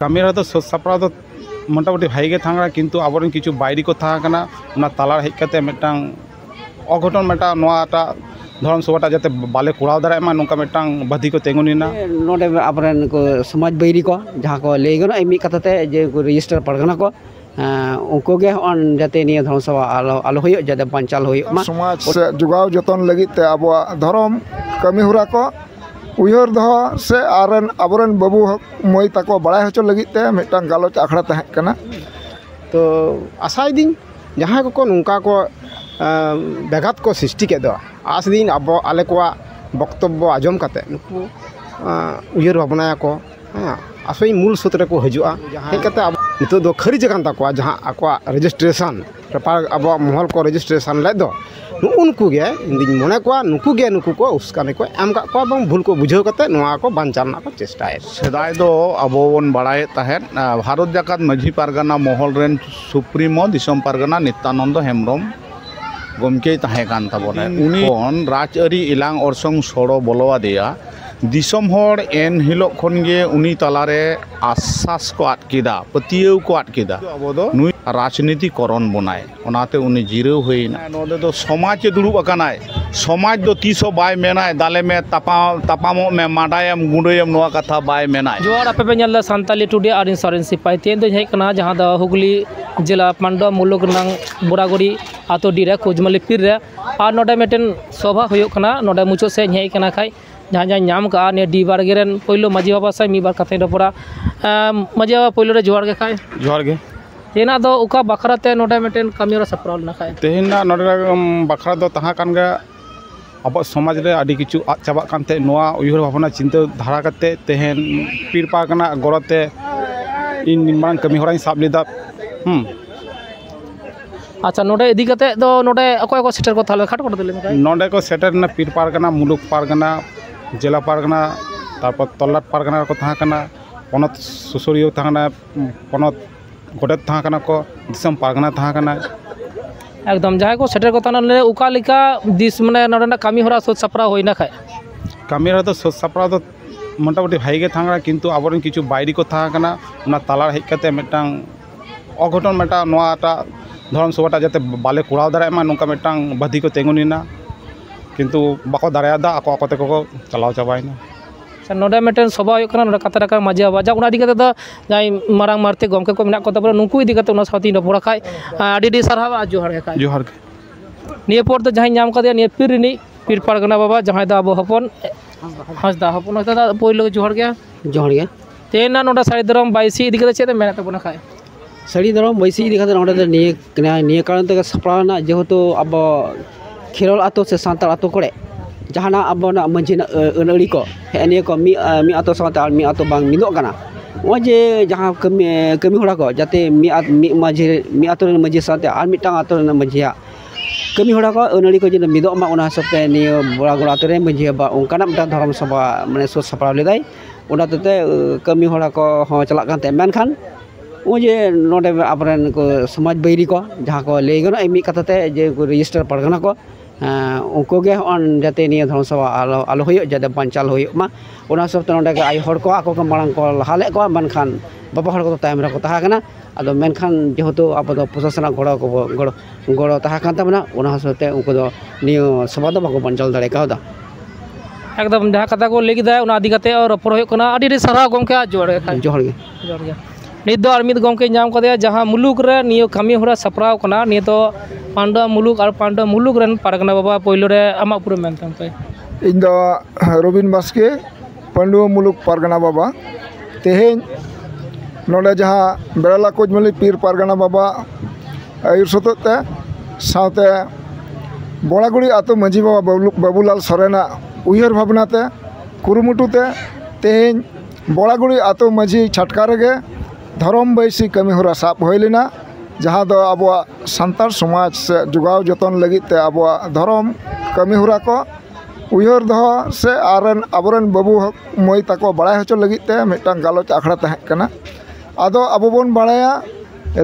ᱠᱟᱹᱢᱤᱦᱚᱨᱟ ᱫᱚ ᱥᱟᱯᱲᱟᱣ ᱫᱚ मोटामुटी भाई थांगा किंतु आबोरेन किछु बायरी को थाना ताला हेज कते मिटांग अघटन मेटा नोआटा धर्म सभाटा जाते बाले कुड़ाव दाड़ा मा नोंका मिटांग बाधी को तेंगुनिना नोडे आबोरेन को समाज बैरी को जहाँ को ले गनो एमी कथाते जे को रजिस्टर परगना को उनको गे ऑन जाते निया धर्म सभा आलो होयो जाते पंचाल होयो मा समाज से जुगाव जतन लगित ते आबो धर्म कमीहुरा को उयर दो से आरन आबोरेन बाबू मई ताको बड़ा हचो लगित ते मिटांग गालोच आखड़ा तहे कना तो आशा दिन जहाँ को नुका को बेघात को सृष्टि के दो आस दिन अब आले को बक्तव्य आजम काते नुकु उयर भावना को आसोई मूल सूत्र को हजुआ हेज काते अब नितो दो खरी जगह ताको जहाँ आको रजिस्ट्रेशन पेपर अब महल को रजिस्ट्रेशन ले दो उनको गे दिन मने को नुकु गे नुकु को उसकाने को एम का को बंग भूल को बुझाव काते नोआ को बांचाना को चेष्टाए सेदाय दो अबो बन बाड़ाय ताहेन भारत जाकात माझी पारगाना महल रेन सुप्रीमो दिसम पारगाना नित्यानंद हेम्ब्रम गमके ताहे कान ताबोने उनी कोन राजआरी इलांग अरसंग सड़ो बोलवा दिया दिसम होड़ एन हिलो खनगे उनी तलारे आश्वास को आटकेदा पतियौ को आटकेदा अब दो नुई राजनीतिकरण बनाए ओनाते उनी जिराव होइना नोदे दो समाज दुड़ुब अकानाय समाज दो तीसो बाय मेनाय दाले में तापामो में माडायम गुंडयम नोआ कथा बाय मेनाय जोर आपे पेनल सानताली टुडे आर इंश्योरेंस सिपाही तेन दो हेज कना जहां द हुगली जिला पांडा मुलुक नांग बोरागुड़ी आतो डिरे कोजमली पीर रे आर नोडे मेटेन सभा होयो कना नोडे मुचो से हेज कना खाय जहाँ जहाँ नाम का ने डी बार गेरन पहिलो माझी बाबा से मी बार कथे डपरा माझी बाबा पहिलो रे जोहार गे खाय जोहार गे तेना दो उका बखराते नोडे मेटेन कमियोरा सप्रावल ना खाय तेहिना नोडे बखरा दो तहा कान गे अब समाज रे आदि किछु आद चाबा कानते नोआ उयहर भावना चिंता धारा कते तेहन पीर पारगाना गड़ते इन निमांग कमिहोराई साब लेदा अच्छा नोडे इदी कते दो नोडे अकोय को सेटर को थाले खाट को दिले नोडे को सेटर ना पीर पारगाना मुलुक पारगाना जिला पारगाना तारपर तल्लाट पारगाना को तहा काना पनत सुसुरियो तहाना पनत गोडेत तहा काना को दिसम पारगाना तहा काना एकदम जहाँ को सेटर को ताना उका लिका दिस माने नोडे कमी होरा सोच सपरा होइना खाय कमी होरा तो सोच सपरा तो मोटामुटी भाई थांगा किंतु आबोरेन किछु बायरी को तहा काना उना ताला हेज कते मिटांग अघटन मेटा नोआटा धर्म सभाटा जाते बाले कुड़ाव दाड़ा मा नोंका मिटांग बाधी को तेंगुनिना किंतु बाको दाड़ायादा आको आकोते को चलाव चाबायना नोडे मेटेन सभा होयो कना नोडे काते रका माझी बाबा जा उना इदी कते द जाय मारांग मारते गमके को मेना को तबरे नुकु इदी कते उना साथी नपरा खाय आडी सारहावा जोहार गे खाय जोहार गे निये पर तो जहां नाम कदे निये पीर पारगना बाबा जहां दा अब हपन हसदा हपन दा पहिलो जोहार गे तेना नोडे सारी धरम बाईसी इदी कते चेते मेना तबना खाय साड़ी धरम बैसी इदी खाते नोडे निये कारण तक सप्रावना जेहेतु अब खेरोल आतो से सांताल आतो कोड़े जहाना अब मंझी अनड़ी को निये को मी आतो सांताल मी आतो बांग मिदो कना ओजे जहां कमी होड़ा को जाते मी आतो मंझी साथे आर मिटांग आतो मंझिया कमी होड़ा को अनड़ी को जे मिदो मा ओना सबते निये बोरागुड़ा आतो रे मंझिया बा ओंकाना मिटा धर्म सभा माने सो सप्राव लेदाय ओना तते कमी होड़ा को हो चला कानते मेनखान मुझे नोडे आबोरेन को समाज बैरी को जहाँ को ले गनो एमी कथाते जे को रजिस्टर परगना को उनको गे ऑन जाते निया धर्म सभा आलो होयो जाते पंचाल होयो मा ओना सबते नोडे के आई हर को आको को मांग को हाले को मनखान बाबा हर को टाइम रे को तहा कना आदो मेनखान जेहेतु अब दो प्रशासन गड़ो तहा कान तबना ओना सबते उनको दो नियो सभा दो बाको पंचाल दाड़े कादा एकदम जहाँ कथा को लेगी दा उना आदि कते और रपर होयो कना आडी सारा गमके जोहार गे नित दो आरमित गमके नाम कदे जहाँ मुलुक रे नियो कमी होरा सप्राव कना नियो तो पांडा मुलुक और पांडा मुलुक रेन पारगना बाबा पहिलो रे आमा पुरो मेनताम पे इन दो रबिन बास्के पांडु मुलुक पारगना बाबा तेहेन नोडे जहाँ बेड़ाला कोजमली पीर पारगना बाबा आयुर सतते साथे बोरागुड़ी आतो माझी बाबा बाबूलाल सोरेना उयहर भावनाते कुरुमुटुते तेहेन बोरागुड़ी आतो माझी छटका रेगे धर्म बैसी कमी होरा साब होय लेना जहाँ दो अब सान्तार समाज से जुगाव जतन लगित ते अब धर्म कमी होरा को उयहर दो से आरन आबोरेन बाबू मई ताको बड़ा हचो लगित ते मिटांग गालोच आखड़ा तहे कना आदो अब बोन बड़ाया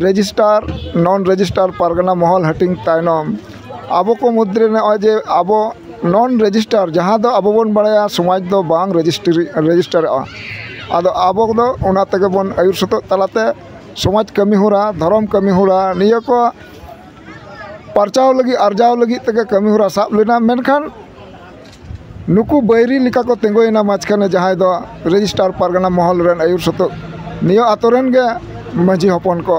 रजिस्टार नॉन रजिस्टार पारगना महल हटिंग तायनम अब को मुद्रे ने जे अब नॉन रजिस्टार जहाँ दो अब बोन बड़ाया समाज दो बांग रजिस्टर आदो आबो दो ओना तेगे बन आयुर सतो तलाते समाज कमी होरा धर्म कमी होरा निया को परचाव लगी अर्जाव लगी तेगे कमी होरा साब लेना मेनखान नुकु बैरी लिका को तेंगोयना माचखाने जहां दो रजिस्ट्रार पारगना महल रेन आयुर सतो निया आतोरेन गे माझी हपन को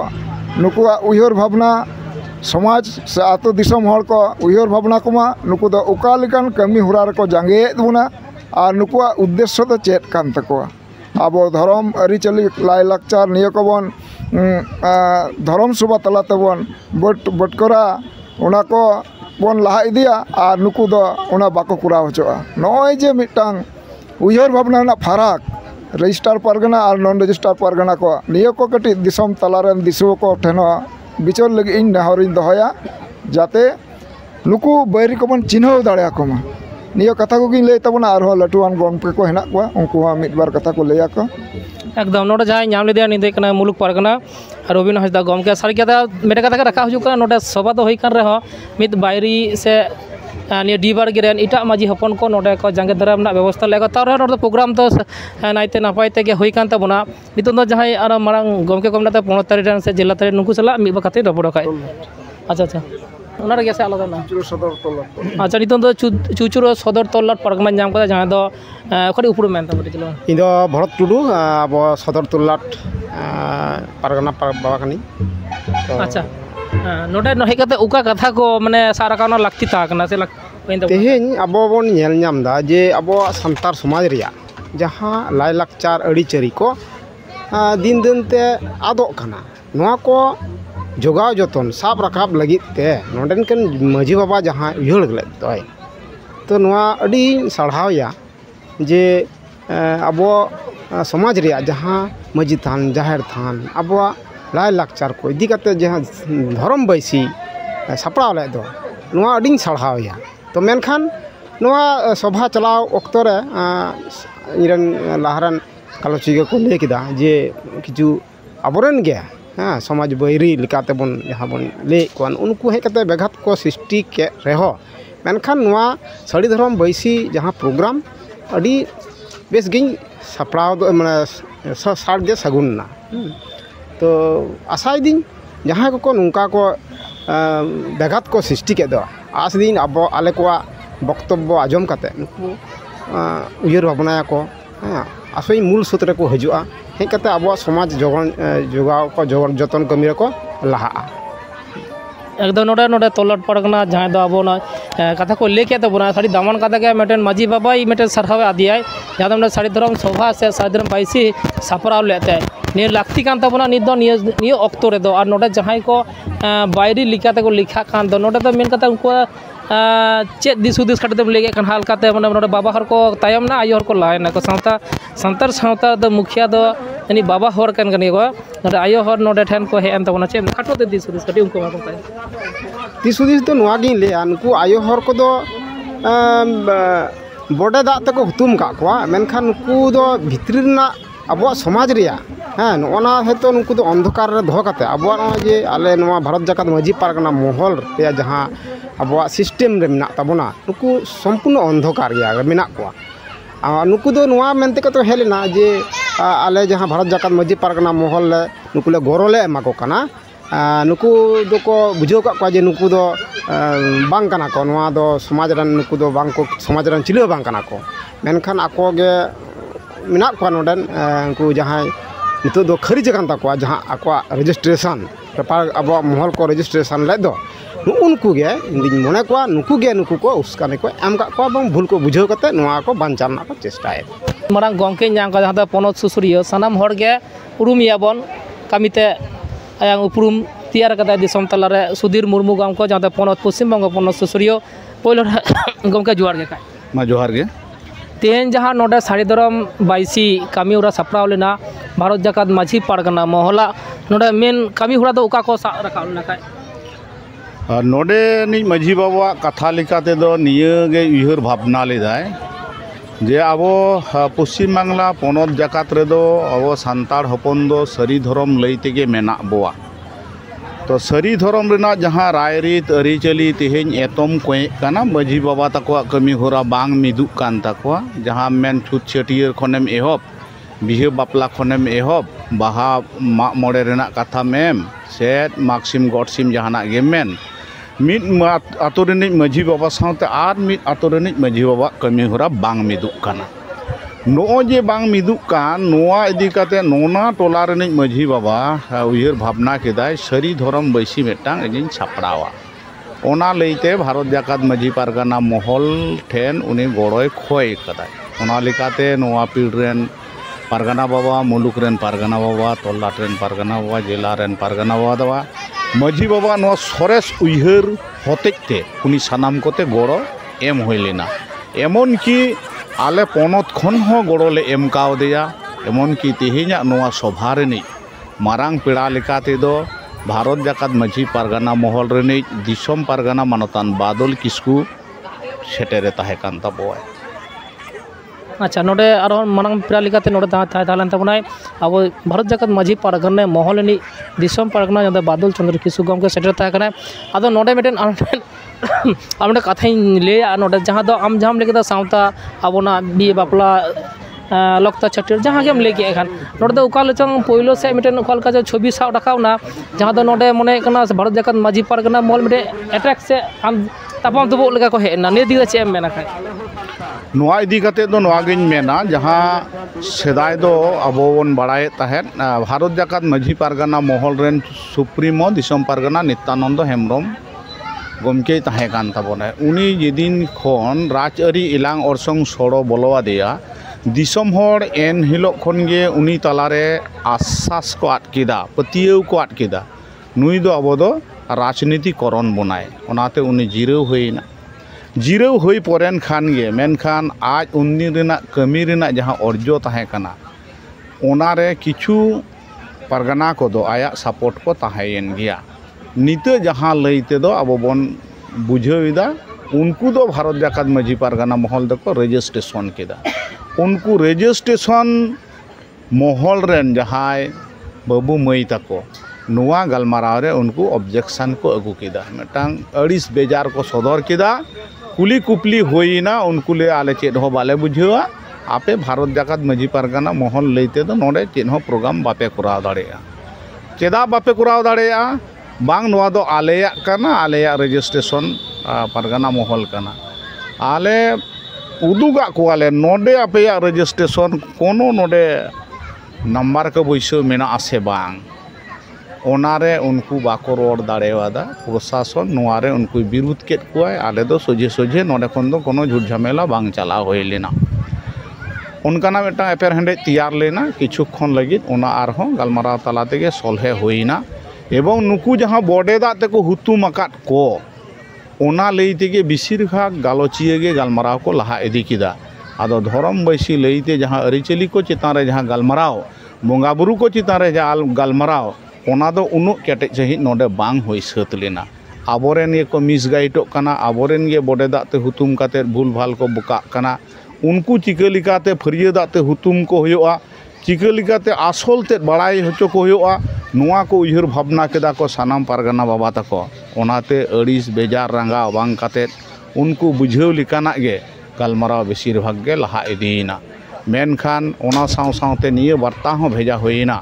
नुकुआ उयहर भावना समाज से आतो दिसम हर को उयहर भावना कोमा नुकु दो उका लेकान कमी होरा रे को जांगे बुना और नुकुआ उद्देश्य तो चेत कान तकोआ अब धर्म आरिचाली लाई लाकचार निया को बन धर्म सभा तलाते बन बटकरा उना को बन लहा इदिया और नुकु दो उना बाको कुराव होचोआ नय जे मिटांग उयहर भावना ना फराक रजिस्ट्रार पारगना और नॉन रजिस्ट्रार पारगना को निया को कटी दिसम तलारेन दिसुओ को ठेनो बिचर लगी इन नेहरिन दोहया जाते नुकु बैरी को बन चिन्हव दाड़े आकोमा निया कथा को गिन लay तबना आरो लटुआन गमके को हेना को उनको मिद बार कथा को लैया को एकदम नोडे जहां नाम लेदे निदे कना मुलुक पारगना रबिन हंसदा गमके सारी कथा मेरे कथा के रखा हुजु कना नोडे सभा तो होई कान रहो मिद बायरी से निया डीबार गिरेन इटा माजी हपन को नोडे को जांगे दराम ना व्यवस्था लेगा तार नोडे प्रोग्राम तो नाइते नापाय ते के होई कान तबना नितों दो जहां आरो मारांग गमके कमनाते 15 तारिख रन से जिला तारिख नुकु सला मिबा कते रपड़ खाय अच्छा अच्छा उना रे गेसे आलादा ना चुचुरो सदर तल्लाट अच्छा नितों दो चुचुरो सदर तल्लाट पारगना नाम कदा जहां दो खडी उपरु मेन तबे चलो इन दो भरत टुडू अब सदर तल्लाट पारगना बाबा कनी अच्छा नोडे नहे कते उका कथा को माने साराकाना लाक्ति ताकना से तेहेñ abo bon ñel ñam da je abo santar समाज रिया जहां लाई लाकचार अड़ी चरी को दिन दिन ते आदो कना नोआ को जोगाव जतन साब रकाब लगित ते नोडेन कन माझी बाबा जहां उयहर गले दोय तो नोआ अड़ी सढ़ावया जे abo समाज रिया जहां माझी थान जाहिर थान abo लाई लाकचार को इदी कते जहां धर्म बैसी सपड़ाव ले दो नोआ अड़ी सढ़ावया तो मेनखान नोआ सभा चलाव अक्तो रे इरन लाहरन कालोचिगा को ले किदा जे किछु अबरन गे हाँ समाज बैरी लिकाते बन जहां बन ले कोन उनको हे कते बेघात को सृष्टि के रेहो मेनखान नोआ साड़ी धर्म बैसी जहां प्रोग्राम अड़ी बेस गिन सपड़ाव दो माने साड़ गे सगुनना तो आशा दिन जहां को नुका को बेघात को सृष्टि के दो आस दिन अब आले को बक्तव्य आजम काते नुकु उयहर भावना को हाँ आसोई मूल सूत्र को हजुआ हे काते अब समाज जोगाव को जतन कमी को लहा एकदम नोडे नोडे तल्लाट पारगना जहां दो अब ना कथा को लेके तबना साड़ी दामन कथा के मेटन माझी बाबा ई मेटन सरहाव आदियाय जहां दो साड़ी धर्म सभा से साड़ी धर्म बाइसी सापराव लेते निय लाक्ति कान तबना निद दो निय अक्तो रे दो और नोडे जहां को बायरी लिखाते को लिखा कान दो नोडे तो मेन कथा उनको चेत दिस हुदिस काटते लेगे कान हालकाते माने नोडे बाबा हर को तायम ना आयो हर को लायना को सावता संतर सावता दो मुखिया दो यानी बाबा हर कान कनी को नोडे आयो हर नोडे ठेन को हेन तबना चे काटो दे दिस हुदिस काटी उनको मा को ताय दिस हुदिस तो नोआ गिन ले उनको आयो हर को दो बड़े दा तक हुतुम का को मेनखान नुकु दो भितरी ना अब समाज रिया हाँ नोना हेतु नुकु दो अंधकार रे दो काते अब जे आले नोआ भारत जाकात माझी पारगना महल रे जहां अब सिस्टम रे मेना तबना नुकु संपूर्ण अंधकार गया मेना को नुकु दो नोआ मेनते को तो हेलेना जे आले जहां भारत जाकात माझी पारगना महल ले नुकु ले गोरोले एमा को कना नुकु दो को बुझो का जे नुकु दो बांग कना को नोआ दो समाज रन नुकु दो बांग को समाज रन चिलो बांग कना को मेनखान आको गे मेना को नोडन उनको जहां नितो दो खरी जगन तको जहां आको रजिस्ट्रेशन पेपर अब महल को रजिस्ट्रेशन ले दो उनको गे इंदिन मने को नुकु को उसकाने को एम का को बंग भूल को बुझाव कते नोआ को बांचाना को चेष्टाए मारांग गंके नाम का जहां पोनत सुसुरियो सनाम हर गे उरुमिया बन कामिते आयां उपरुम तैयार कता दिसम तला रे सुधीर मुर्मू गाम को जहां पोनत पश्चिम बंग पोनत सुसुरियो पहिलो गंके जुआर गे का मा जोहार गे तेन जहां नोडे साड़ी धरम बाइसी कमी उरा सपड़ाव लेना भारत जाकात माझी पारगना महला नोडे मेन कमी हुरा दो उका को रखा लेना का नोडे नि माझी बाबा कथा लेकाते दो निये उयहर भावना लेदाय जे अब पश्चिम बांगला पनत जाकात रे दो अब सान्ताड़ हपन दो सारी धरम लैतेगे मेना बोआ तो सारी धरम रेना जहां रायरीत आरिचाली तेहेñ एतम कोए काना माझी बाबा तको कमी होरा बांग मिदुक कान तको जहां मेन छुट छटियर खनेम एहब बिहे बापला खनेम एहब बाहा माग मोड़े रेना कथा मेम से मागसिम गडसिम जहाना गेमेन मिद आतो रेनिज माझी बाबा सावते आर मिद आतो रेनिज माझी बाबा कमी होरा बांग मिदुक काना नो जे बांग मिदुक कान नोआ इदी काते नोना टोला रेनिज माझी बाबा उयहर भावना केदाय सरी धरम बैसी मेटांग इदिन सापड़ावा ओना लईते भारत जाकात माझी पारगाना महल ठेन उनी गड़ोय खोय कदाय ओना लेकाते नोआ पीढ़रेन पारगाना बाबा मुलुक रेन पारगाना बाबा तोलाट रेन पारगाना बाबा जिला रेन पारगाना बाबा दवा माझी बाबा नोआ सरेस उयहर हतेते उनी सानाम कोते गड़ो एम होय लेना एमन की आले पनत खन हो गड़ो ले एम कावदेया एमन की तेहेኛ नोआ सभा रेनि मारांग पेड़ा लेकाते दो भारत जाकात माझी पारगाना महल रेनिज दिसम पारगाना मानतान बादल किस्कू सेटेरे ताहे कान ताबोय अच्छा नोडे आरो मानंग पेड़ा लेकाते नोडे ताहलेन ताबोनाय अब भारत जाकात माझी पारगाना महल रेनि दिसम पारगाना जदा बादल चंद्र किस्कू गमके सेटेरे ताहे काना आदो नोडे मेटेन आमडे कथाई लेया नोडे जहां दो आम जहां लेके सावता आबोना बिए बापला लक्ता छाटिर जहाँ गेम लेके एखान नोडे दो उकाल चंग पोइलो से मिटेन उकाल का छवि साव रखावना जहाँ दो नोडे मने कना भारत जाकात माझी पारगाना महल मिटे अट्रैक्ट से आम तापाम दुबो लेका को हेना ने दिदा चे मेना खाय नोआ इदी काते दो नोआ गिन मेना जहाँ सेदाय दो अबो बन बाड़ाय ताहेन भारत जाकात माझी पारगाना महल रेन सुप्रीमो दिसम पारगाना नित्यानंद हेम्ब्रम गमके ताहे कान ताबोना उनी जेदिन खन राजआरी इलांग अरसंग सड़ो बोलोआदेया दिसम हर एन हिलोग खनगे उनी तलारे आश्वास को आटकेदा पतियौ को आटकेदा नुई दो अब दो राजनीति करण बनाय ओनाते उनी जिराव होई परेन खान गे मेनखान आज उन्नी रेना कमी रेना जहां अर्जो ताहे काना ओनारे किछु पारगाना को दो आया सपोर्ट को ताहेन गया निते जहां लईते दो अब बन बुझेदा उनको दो भारत जाकात माझी पारगाना महल दो रेजिस्ट्रेशन केदा उनको रेजिस्ट्रेशन महल रेन जहाय बाबू मई तको नुआ गलमाराव रे उनको ऑब्जेक्शन को अगू केदा मेटांग अड़िस बेजार को सदर केदा कुली कुपली होइना उनको ले आले चेद हो बाले बुझेवा आपे भारत जाकात माझी पारगाना महल लईते दो नोडे चेद हो प्रोग्राम बापे कराव दाड़ेया चेदा बापे कराव दाड़ेया बांग नोआ दो आलेया काना आलेया रेजिस्ट्रेशन पारगाना महल काना आले उदुगा कोआले नोडे आपेया रेजिस्ट्रेशन कोनो नोडे नंबर के बैसो मेना आसे बांग ओनारे उनको बाको रोड दाड़ेवादा प्रशासन नोआरे उनको विरोध केट कोय आले दो सोझे सोझे नोडे खन दो कोनो झूठ झमेला बांग चला होय लेना उनकाना मेटा एपेर हेंडे तैयार लेना किछु खन लगित ओना आरहो गलमाराव तला तेगे सलहे होइना एवं नुकु जहां बॉडे दाते को हुतुम आकात को ओना लईते के बिसिर भाग गालोचिए गे गलमाराव को लहा इदी किदा आदो धरम बैसी लईते जहां अरिचली को चितान रे जहां गलमाराव बोंगा बुरु को चितान रे जहां गलमाराव ओना दो उनु केटे सही नोडे बांग होई सत लेना आबोरेन ये को मिसगाइडो काना आबोरेन गे बॉडे दाते हुतुम काते भूल भाल को बुका काना उनको चिका लिकाते फरिया दाते हुतुम को होयोआ चिका लिकाते आसल ते बड़ाई होचो को होयोआ नुआ को उयहर भावना केदा को सानाम पारगाना बाबा तको ओनाते अड़िस बेजार रंगा बांग काते उनको बुझेव लिकाना गे गलमाराव बेसिर भाग गे लहा इदीना मेनखान ओना साव सावते निये वार्ता हो भेजा होइना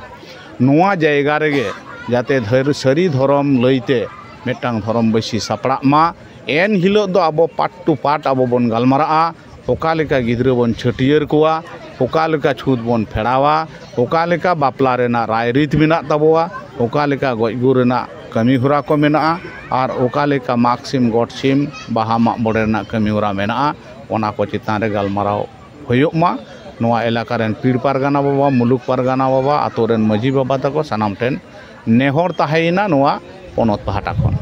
नुआ जायगा रेगे जाते सरी धरम लईते मेटांग धरम बैसी सापड़ा मा एन हिलो दो अब पार्ट टू पार्ट अब बन गलमारा ओका लेका गिद्रा बन छटियर कोआ ओका लेका छूत बन फेड़ावा ओका लेका बापला रेना राय रीत मेना ताबोआ ओका लेका गजगु रेना कमी होरा को मेना और ओका लेका मागसिम गडसिम बाहा माग बड़े रेना कमी होरा मेना ओना को चितान रे गलमाराव होयोग मा नोआ एलाका रेन पीर पारगाना बाबा मुलुक पारगाना बाबा आतो रेन माझी बाबा तको सानाम ठेन नेहर ताहेना नोआ पनत पाहाटा खन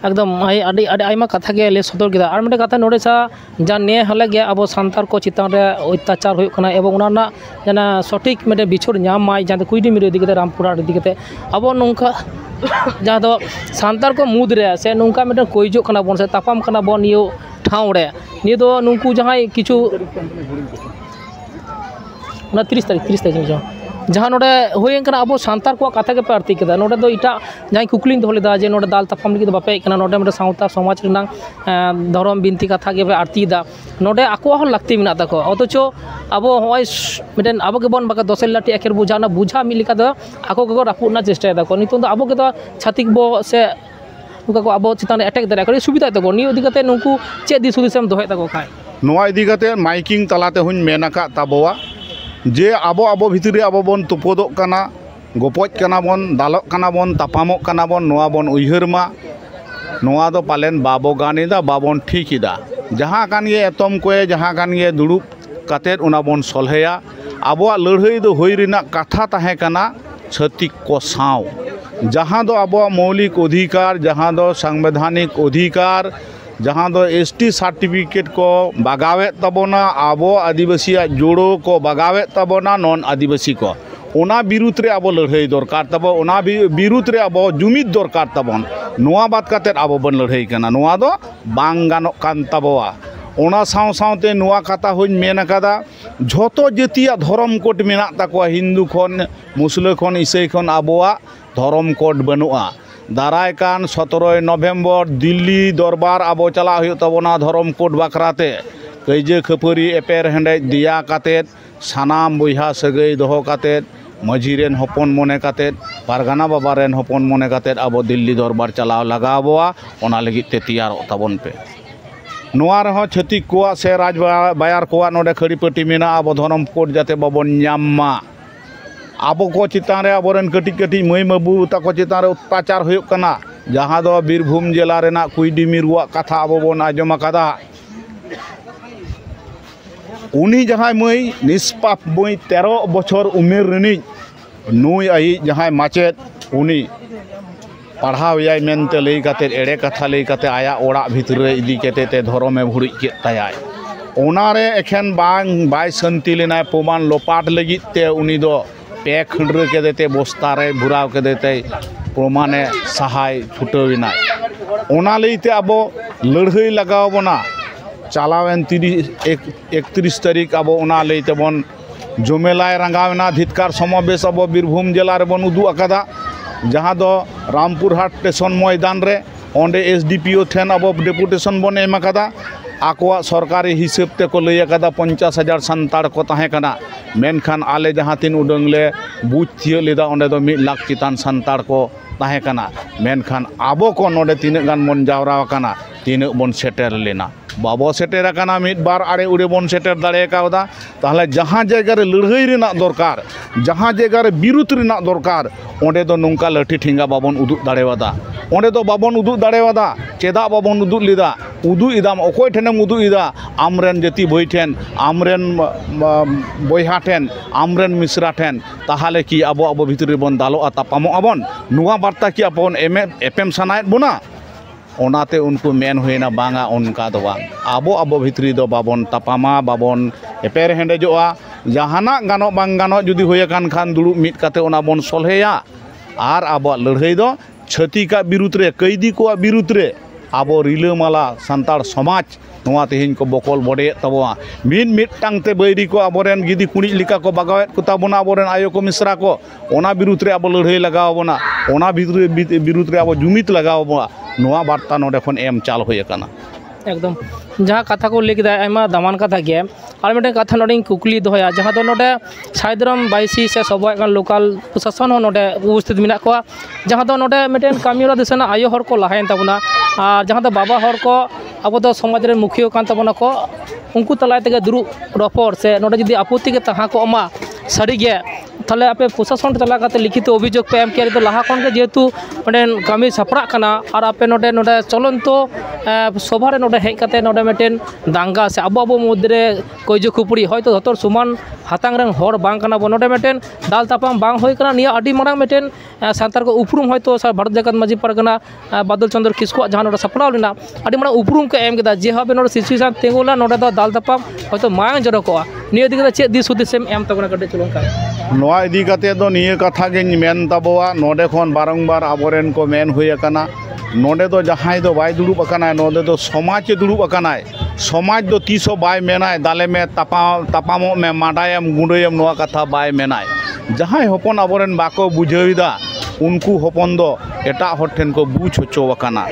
एकदम आदि आयमा कथा के ले सदर केदा और मिटे कथा नोडे सा जा ने हले गे अब सांतार को चितान रे अत्याचार होय कना एवं उनाना जना सठिक मिटे बिछोड़ नाम माय जाते कुइडी मिरे दिगते रामपुरा दिगते अब नोंका जहाँ दो सांतार को मुद रे से नोंका मिटे कोइजो कना बन से तापाम कना बन नियो ठाव रे नि दो नुंकु जहां किछु 30 तारीख जो जहाँ नोडे हुए कना अब सानतार को कथा के पे आरती केदा नोडे दो इटा जहाँ कुकलिंग दो लेदा जे नोडे दाल तापाम लगी बापे कना नोडे मेरे सावता समाज रना धर्म बिनती कथा के पे आरती दा नोडे आको हल लगती मिना तको अथचो अब होय मिटेन अब के बन बाका 10 लाठी एकेर बुझाना बुझा मिलिका दो आको को रापुना चेष्टा दको नितो दो अब के दो छातिक बो से नुका को अब चितान अटैक दारे करी सुविधा तको नि इदी कते नुकु चे दिस हुदिसम दोहे तको खाय नोआ इदी कते माइकिंग तलाते हुन मेनाका ताबोआ जे आबो आबो भितरी आबो बन तुपोदोग काना गोपज काना बन दालोग काना बन तापामोग काना बन नोआ बन उयहरमा नोआ दो पालेन बाबो गानिदा बाबन ठीकिदा जहाँ कान गे एतम कोए जहाँ कान गे दुड़ुब कातेद उना बन सलहेया आबोआ लड़हई दो होई रिना कथा ताहे काना छतिक को साव जहाँ दो आबोआ मौलिक अधिकार जहाँ दो संवैधानिक अधिकार जहाँ दो एसटी सर्टिफिकेट को बागावे तबोना आबो आदिवासी जोड़ो को बागावे तबोना नॉन आदिवासी को ओना बिरुद्ध रे आबो लड़ाई दरकार तब ओना बिरुद्ध रे आबो जुमिद दरकार तबन नोआ बात काते आबो बन लड़ाई कना नोआ दो बांग गानोग कान तबोआ ओना साव सावते नोआ कथा हुन मेन कादा झोतो जातिया धर्म कोड मेना ताकोआ हिंदू खन मुस्लिम खन ईसाई खन आबोआ धर्म कोड बनुआ दाराय कान 17 नवेम्बर दिल्ली दरबार आबो चला हुई तबोना धर्म कोड बाखराते कैजे खपरी एपेर हेंडे दिया कातेद सानाम बुहा सगई दोहो कातेद माझी रेन हपन मने कातेद पारगाना बाबा रेन हपन मने कातेद आबो दिल्ली दरबार चलाव लगाबोआ ओना लगित ते तैयार तबन पे नोआ रहो छतिक कोआ से राज बायार कोआ नोडे खड़ीपट्टी मेना आबो धर्म कोड जाते बाबन न्याम्मा आबो को चितान रे आबोरेन कटिक कटिक मई बाबू ताको चितान रे अत्याचार हुयुग कना जहाँ दो बीरभूम जिला रेना कुईडिमिरुआ कथा आबो बन आजम आकादा उनी जहाँ मई निष्पाप मई 13 बछर उमेर रिनी नुई आई जहाँ माचेद उनी पढ़ाव याय मेनते लई काते एड़े कथा लई काते आया ओड़ा भितर रे इदी केते ते धर्मे भुड़ी के तायाय ओनारे एखेन बांग बाय शांति लेना प्रमाण लोपाट लगित ते उनी दो पे खंडर के देते बस्ता रे भुराव के देते प्रमाणे सहाय छुटविनाय ओना लईते आबो लड़हई लगाव बना चालावेन 31 तारीख आबो ओना लईते बन जमेलाय रंगावना धितकार समावेश आबो बीरभूम जिला रे बन उदु आकादा जहाँ दो रामपुरहाट स्टेशन मैदान रे ओंडे एसडीपीओ ठेन आबो डेपुटेशन बन एम आकादा आकोआ सरकारी हिसाब ते को लई आकादा 50,000 संताड़ को ताहे कना मेनखान आले जहाँ तीन उडंगले बुझ थिय लेदा ओंडे दो 1 लाख चितान संताड़ को ताहे कना मेनखान आबो को नोडे तीन गान मन जावरा काना तीन बन सेटर लेना बाबो सेटर काना मिद बार आड़े उड़े बन सेटर दाड़े कावदा ताहले जहाँ जगह रे लड़ाई रेना दरकार जहाँ जगह रे बिरुद्ध रेना दरकार ओंडे दो नोंका लाठी ठिंगा बाबन उदुग दाड़ेवादा ओंडे दो बाबन उदुग दाड़ेवादा चेदा बाबन उदुग लेदा उदुग इदाम अकोय ठेनेम उदुग इदा आमरेन जाति भाई ठेन आमरेन बयहा ठेन आमरेन मिश्रा ठेन ताहले कि आबो आबो भितरी बन दालोआ तापामो आबन नुआ बार्ता कि आपन एपेम सानायत बोना ओनाते उनको मेन होना बांगा उनका दो आबो आबो भितरी दो बाबन तापामा बाबन एपेर हेंडेजोआ जहाना गानो बांग गानो जुदी होय कान खान दुड़ुब मिद काते ओना बन सलहेया आर आबो लड़ाई दो छतिका बिरुद्ध रे कैदी को बिरुद्ध रे आबो रिलामाला सान्ताड़ समाज नोआ तेहिन को बकल बड़े तबोआ मिदटांग ते बैरी को आबोरेन गिदी कुड़ी लिका को बागावेत को ताबोना आबोरेन आयो को मिश्रा को ओना बिरुद्ध रे आबो लड़ाई लगाव बोना ओना बिरुद्ध रे आबो जुमित लगाव बोना नोआ बार्ता नोडे खन एम चाल होय काना एकदम जहाँ कथा को लेके आयमा दामान कथा गया और मिट्टे कथा नोडे कुकली दोया जहाँ दो नोडे साइदरम बाईसी से सब लोकल प्रशासन हो नोडे उपस्थित मेना को जहाँ दो नोडे मिट्टे कामियोरा दिसना आयो हर को लाहेन तबना और जहाँ दो बाबा हर को अब दो समाज रे मुखिया कान तबना को उनको तलाय तेगे दुरु रफर से नोडे जदी आपत्ति के तहा को अमा साड़ी गया ताले आपे प्रशासन चला करते लिखित अभियोग पे एम किया तो लहा खन के जेहेतु मिट्टेन कामी सापड़ा कना और आपे नोडे नोडे चलंतो सभा नोडे हेज करते नोडे मिट्टेन दांगा से अब अब मध्य कईजो खुपड़ी हयतो धतर समान हातांग रन हर बांग कना बो नोडे मिट्टेन दाल तापाम बांग होय कना निया अडी मारांग मिट्टेन सांतार को उपरूम हयतो भारत जाकात माझी परगना बादल चंद्र किस्को जहाँ नोडे सापड़ा लेना अडी मारांग उपरूम के एम केदा जे हाबे नोडे सिचुएशन तेंगुला नोडे दो दाल तापाम हयतो मांग जरो कोआ निया दिगदा चे दिस हुदिसेम एम तबना कटे चलुन का नोआ इदी काते दो निये कथा गेन मेन ताबोआ नोडे खन बारंबार आबोरेन को मेन हुय अकाना नोडे दो जहां दो बाय दुड़ुब अकाना नोडे दो समाज दुड़ुब अकाना समाज दो तीसो बाय मेनाय दाले में तापामो में माडायम गुंडयम नोआ कथा बाय मेनाय जहां हपन आबोरेन बाको बुझाविदा उनको हपन दो एटा हर ठेन को बुझ होचोवाकाना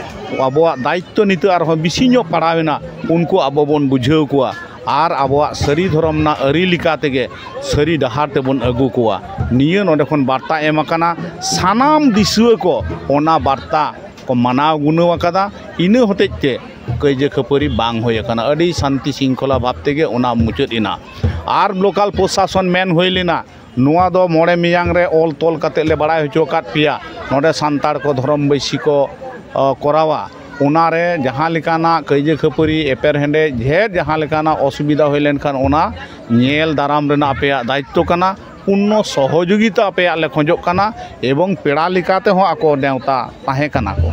आबोआ दायित्व निते आरहो बिसिño पड़ावेना उनको आबो बोन बुझाव कुआ आर आबोआ सरी धरमना अरी लिका तेगे सरी डहार तेबोन अगु कुआ निये नोडे खन बार्ता एम आकाना सानाम दिसुआ को ओना बार्ता को मानाव गुनाव आकादा इना हतेते कईजे खपरी बांग होय आकाना अडी शांति शृंखला भाव तेगे ओना मुचाद इना आर लोकल प्रशासन मेन होय लेना नोआ दो मोड़े मियांग रे ऑल तोल काते ले बड़ाय होचो कात पिया नोडे सांतार को धर्म बैसी को करावा उनारे जहाँ लेकाना कईजे खपरी एपेर हेंडे झेर जहाँ लेकाना असुविधा होय लेनखान ओना नेल दाराम रेना आपेया दायित्व काना पूर्ण सहयोगिता आपेया ले खोजोग काना एवं पेड़ा लेकाते हो आको नेवता ताहे काना को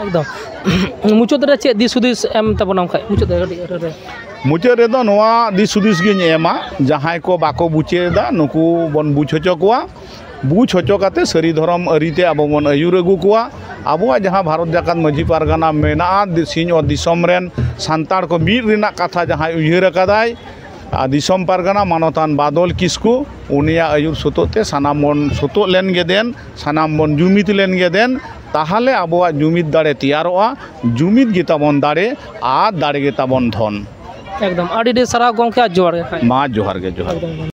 एकदम मुचाद रे चेक दिस हुदिस एम तबनाम खाय मुचाद रे मुचाद रे दो नोआ दिस हुदिस गिन एमा जहां को बाको बुचेदा नुकु बन बुझ होचो कोआ बुझ होचो काते सरी धर्म अरीते आबो बन आयुर अगु कोआ आबोआ जहां भारत जाकात माझी पारगाना मेना सिंह और दिसम रेन सांतार को मीर रिना कथा जहां उयहर अकादाय दिसम पारगाना मानतान बादल किस्कु उनिया आयुर सुतोते सानाम बन सुतो लेन गे देन सानाम बन जुमित लेन गे देन ताहले आबोआ जुमित दाड़े तैयारोआ जुमित गिताबन दाड़े आ दाड़े गिताबन धन एकदम आडी सारा गोंके जोहार गे मा जोहार गे जोहार।